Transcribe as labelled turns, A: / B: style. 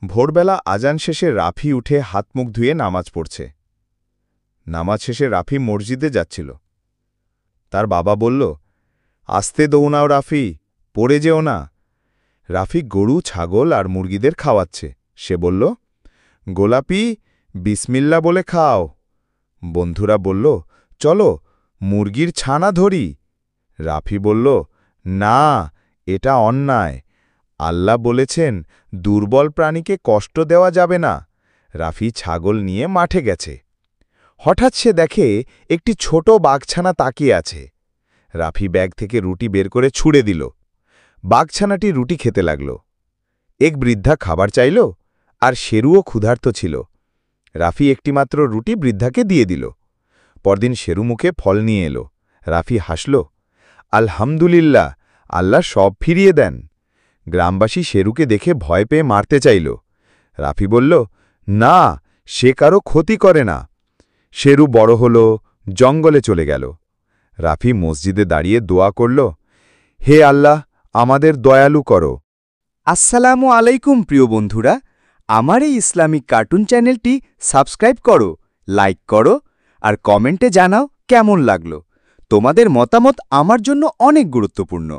A: ভোরবেলা আজান শেষে রাফি উঠে হাত মুখ ধুয়ে নামাজ পড়ছে। নামাজ শেষে রাফি মসজিদে যাচ্ছিল। তার বাবা বলল, আস্তে দৌড়াও রাফি, পড়ে যেও না। রাফি গরু, ছাগল আর মুরগিদের খাওয়াচ্ছে। সে বলল, গোলাপি, বিসমিল্লা বলে খাও। বন্ধুরা বলল, চলো মুরগির ছানা ধরি। রাফি বলল, না, এটা অন্যায়। আল্লাহ বলেছেন দুর্বল প্রাণীকে কষ্ট দেওয়া যাবে না। রাফি ছাগল নিয়ে মাঠে গেছে। হঠাৎ সে দেখে একটি ছোট বাঘছানা তাকিয়ে আছে। রাফি ব্যাগ থেকে রুটি বের করে ছুঁড়ে দিল। বাঘছানাটি রুটি খেতে লাগল। এক বৃদ্ধা খাবার চাইল, আর শেরুও ক্ষুধার্ত ছিল। রাফি একটিমাত্র রুটি বৃদ্ধাকে দিয়ে দিল। পরদিন শেরু মুখে ফল নিয়ে এলো। রাফি হাসল, আলহামদুলিল্লাহ, আল্লাহ সব ফিরিয়ে দেন। গ্রামবাসী শেরুকে দেখে ভয় পেয়ে মারতে চাইল। রাফি বলল, না, সে কারো ক্ষতি করে না। শেরু বড় হল, জঙ্গলে চলে গেল। রাফি মসজিদে দাঁড়িয়ে দোয়া করল, হে আল্লাহ, আমাদের দয়ালু করো।
B: আসসালামু আলাইকুম প্রিয় বন্ধুরা, আমার এই ইসলামিক কার্টুন চ্যানেলটি সাবস্ক্রাইব করো, লাইক করো আর কমেন্টে জানাও কেমন লাগলো। তোমাদের মতামত আমার জন্য অনেক গুরুত্বপূর্ণ।